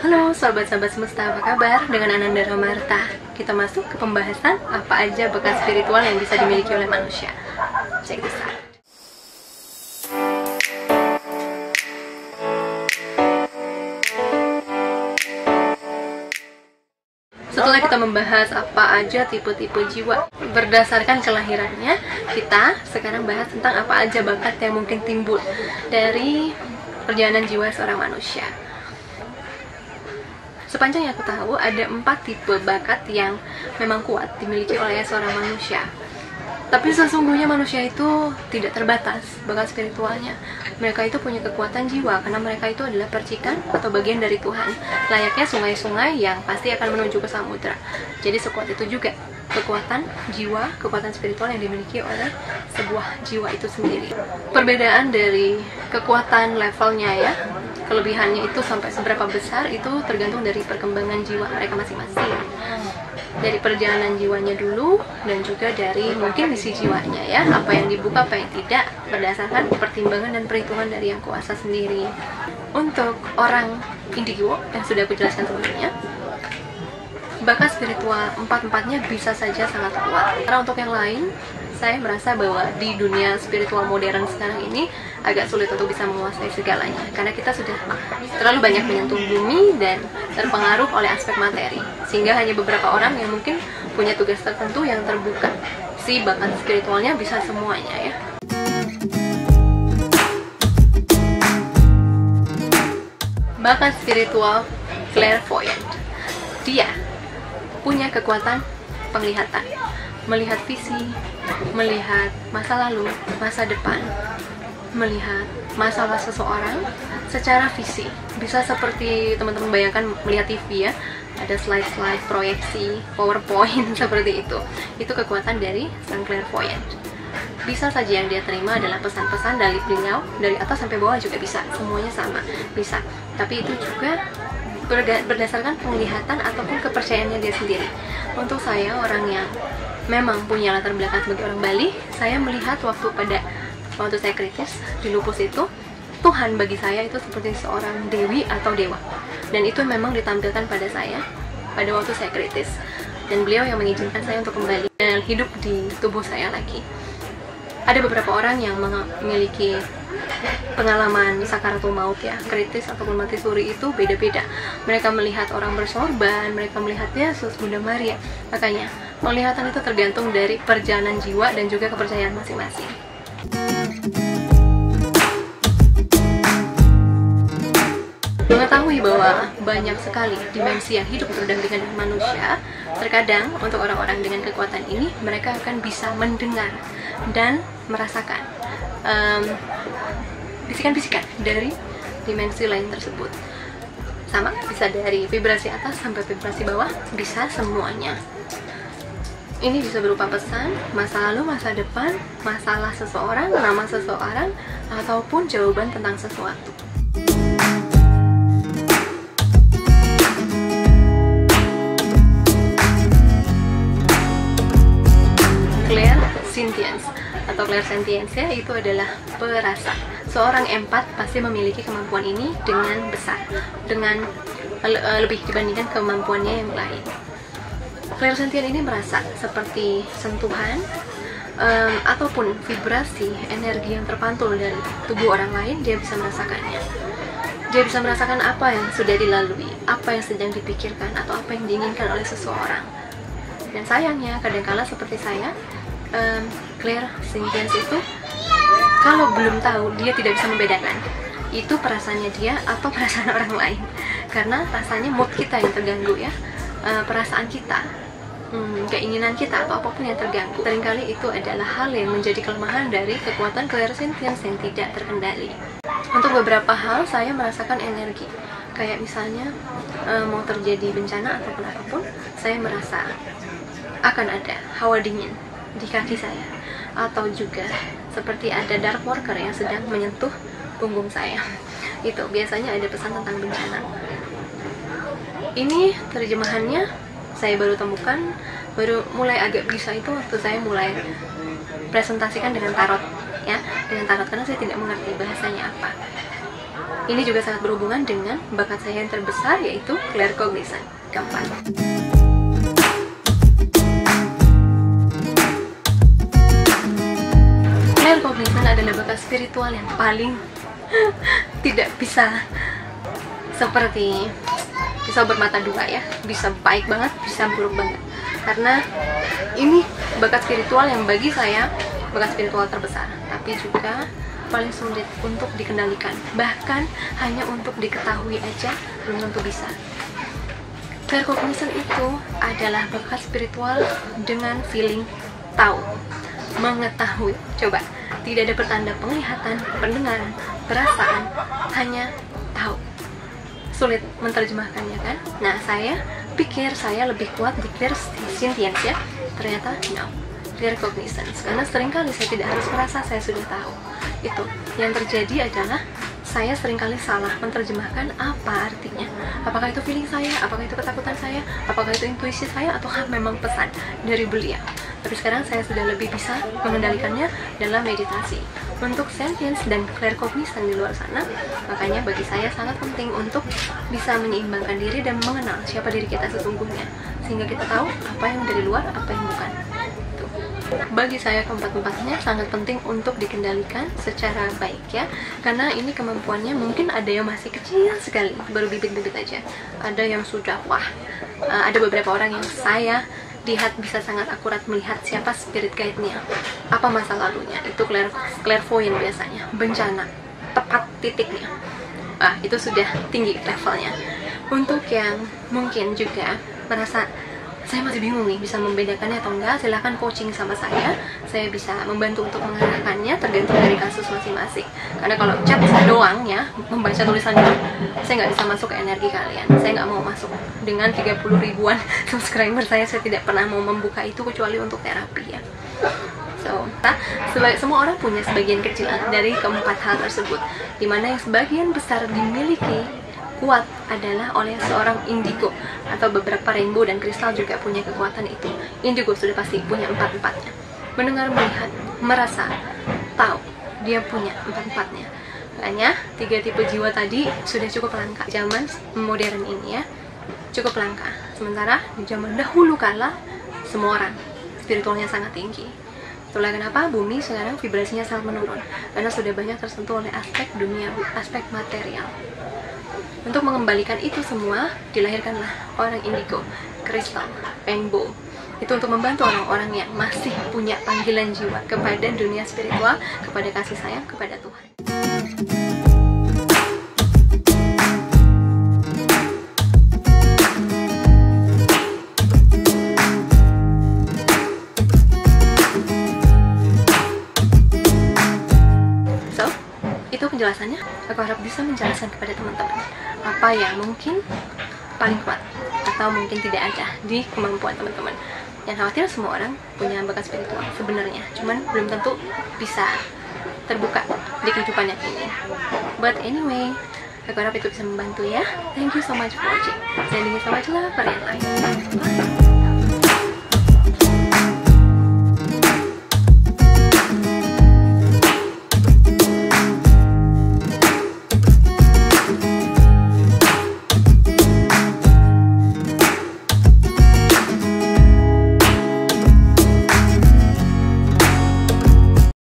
Halo sahabat-sahabat semesta, apa kabar? Dengan Ananda Ramarta, kita masuk ke pembahasan apa aja bakat spiritual yang bisa dimiliki oleh manusia. Check this out. Setelah kita membahas apa aja tipe-tipe jiwa berdasarkan kelahirannya, kita sekarang bahas tentang apa aja bakat yang mungkin timbul dari perjalanan jiwa seorang manusia. Sepanjang yang aku tahu, ada 4 tipe bakat yang memang kuat dimiliki oleh seorang manusia. Tapi sesungguhnya manusia itu tidak terbatas bakat spiritualnya. Mereka itu punya kekuatan jiwa karena mereka itu adalah percikan atau bagian dari Tuhan, layaknya sungai-sungai yang pasti akan menuju ke samudra. Jadi sekuat itu juga kekuatan jiwa, kekuatan spiritual yang dimiliki oleh sebuah jiwa itu sendiri. Perbedaan dari kekuatan levelnya ya, kelebihannya itu sampai seberapa besar itu tergantung dari perkembangan jiwa mereka masing-masing, dari perjalanan jiwanya dulu dan juga dari mungkin misi jiwanya ya, apa yang dibuka, apa yang tidak, berdasarkan pertimbangan dan perhitungan dari yang kuasa sendiri. Untuk orang indigo yang sudah aku jelaskan sebelumnya, bakat spiritual 4-4-nya bisa saja sangat kuat. Karena untuk yang lain, saya merasa bahwa di dunia spiritual modern sekarang ini agak sulit untuk bisa menguasai segalanya, karena kita sudah terlalu banyak menyentuh bumi dan terpengaruh oleh aspek materi, sehingga hanya beberapa orang yang mungkin punya tugas tertentu yang terbuka. Si bakat spiritualnya bisa semuanya ya. Bakat spiritual clairvoyant, dia punya kekuatan penglihatan, melihat visi, melihat masa lalu, masa depan, melihat masalah seseorang secara visi. Bisa seperti teman-teman bayangkan melihat TV ya, ada slide-slide, proyeksi, PowerPoint seperti itu. Itu kekuatan dari sang clairvoyant. Bisa saja yang dia terima adalah pesan-pesan dari beliau, dari atas sampai bawah juga bisa, semuanya sama, bisa. Tapi itu juga berdasarkan penglihatan ataupun kepercayaannya dia sendiri. Untuk saya, orang yang memang punya latar belakang sebagai orang Bali, saya melihat waktu saya kritis di lupus itu, Tuhan bagi saya itu seperti seorang dewi atau dewa, dan itu memang ditampilkan pada saya pada waktu saya kritis, dan beliau yang mengizinkan saya untuk kembali dan hidup di tubuh saya lagi. Ada beberapa orang yang memiliki pengalaman sakaratul maut ya, kritis ataupun mati suri itu beda-beda. Mereka melihat orang bersorban, mereka melihat Yesus, Bunda Maria. Makanya penglihatan itu tergantung dari perjalanan jiwa dan juga kepercayaan masing-masing. Mengetahui bahwa banyak sekali dimensi yang hidup berdampingan dengan manusia, terkadang untuk orang-orang dengan kekuatan ini, mereka akan bisa mendengar dan merasakan bisikan-bisikan dari dimensi lain tersebut. Sama, bisa dari vibrasi atas sampai vibrasi bawah, bisa semuanya. Ini bisa berupa pesan, masa lalu, masa depan, masalah seseorang, nama seseorang, ataupun jawaban tentang sesuatu. Clairsentience atau clairsentience ya, itu adalah perasa. Seorang empat pasti memiliki kemampuan ini dengan besar, dengan lebih dibandingkan kemampuannya yang lain. Clairsentient ini merasa seperti sentuhan ataupun vibrasi energi yang terpantul dari tubuh orang lain, dia bisa merasakannya. Dia bisa merasakan apa yang sudah dilalui, apa yang sedang dipikirkan, atau apa yang diinginkan oleh seseorang. Dan sayangnya, kadangkala seperti saya, clairsentience itu kalau belum tahu, dia tidak bisa membedakan itu perasaannya dia atau perasaan orang lain, karena rasanya mood kita yang terganggu ya, perasaan kita, keinginan kita atau apapun yang terganggu. Seringkali itu adalah hal yang menjadi kelemahan dari kekuatan clairsentience yang tidak terkendali. Untuk beberapa hal saya merasakan energi, kayak misalnya mau terjadi bencana ataupun apapun, saya merasa akan ada hawa dingin di kaki saya, atau juga seperti ada dark worker yang sedang menyentuh punggung saya. Itu biasanya ada pesan tentang bencana. Ini terjemahannya saya baru temukan, baru mulai agak bisa itu waktu saya mulai presentasikan dengan tarot ya, dengan tarot, karena saya tidak mengerti bahasanya apa. Ini juga sangat berhubungan dengan bakat saya yang terbesar, yaitu claircognizance. Keempat, claircognizance adalah bakat spiritual yang paling tidak bisa seperti bisa bermata dua ya, bisa baik banget, bisa buruk banget. Karena ini bakat spiritual yang bagi saya bakat spiritual terbesar, tapi juga paling sulit untuk dikendalikan. Bahkan hanya untuk diketahui aja belum tentu bisa. Claircognizance itu adalah bakat spiritual dengan feeling, tahu, mengetahui. Coba, tidak ada pertanda penglihatan, pendengaran, perasaan, hanya tahu. Sulit menerjemahkannya kan? Nah, saya pikir saya lebih kuat di clairsentience ya. Ternyata no, claircognizance. Karena seringkali saya tidak harus merasa saya sudah tahu. Itu yang terjadi adalah saya seringkali salah menerjemahkan apa artinya. Apakah itu feeling saya, apakah itu ketakutan saya, apakah itu intuisi saya, atau memang pesan dari beliau. Tapi sekarang saya sudah lebih bisa mengendalikannya dalam meditasi. Untuk sentience dan claircognizance di luar sana, makanya bagi saya sangat penting untuk bisa menyeimbangkan diri dan mengenal siapa diri kita sesungguhnya, sehingga kita tahu apa yang dari luar, apa yang bukan. Bagi saya keempat-empatnya sangat penting untuk dikendalikan secara baik ya, karena ini kemampuannya mungkin ada yang masih kecil sekali, baru bibit-bibit aja, ada yang sudah wah. Ada beberapa orang yang saya lihat bisa sangat akurat melihat siapa spirit guide-nya, apa masa lalunya. Itu clairvoyant biasanya, bencana, tepat titiknya. Itu sudah tinggi levelnya. Untuk yang mungkin juga merasa saya masih bingung nih bisa membedakannya atau enggak, silahkan coaching sama saya bisa membantu untuk mengarahkannya tergantung dari kasus masing-masing. Karena kalau chat doang ya, membaca tulisan doang, saya nggak bisa masuk ke energi kalian. Saya nggak mau masuk dengan 30 ribuan subscriber saya tidak pernah mau membuka itu kecuali untuk terapi ya. So, semua orang punya sebagian kecil dari keempat hal tersebut, dimana yang sebagian besar dimiliki kuat adalah oleh seorang indigo, atau beberapa rainbow dan kristal juga punya kekuatan itu. Indigo sudah pasti punya empat-empatnya. Mendengar, melihat, merasa, tahu, dia punya empat-empatnya. Makanya 3 tipe jiwa tadi sudah cukup langka zaman modern ini ya, cukup langka. Sementara di zaman dahulu kala semua orang spiritualnya sangat tinggi. Itulah kenapa bumi sekarang vibrasinya sangat menurun, karena sudah banyak tersentuh oleh aspek dunia, aspek material. Untuk mengembalikan itu semua, dilahirkanlah orang indigo, kristal, rainbow. Itu untuk membantu orang-orang yang masih punya panggilan jiwa kepada dunia spiritual, kepada kasih sayang, kepada Tuhan. So, itu penjelasannya. Aku harap bisa menjelaskan kepada teman-teman apa yang mungkin paling kuat atau mungkin tidak ada di kemampuan teman-teman. Yang khawatir semua orang punya bakat spiritual sebenarnya, cuman belum tentu bisa terbuka di kehidupan yang ini. But anyway, aku harap itu bisa membantu ya. Thank you so much for watching. Sending you so much love for your life. Bye.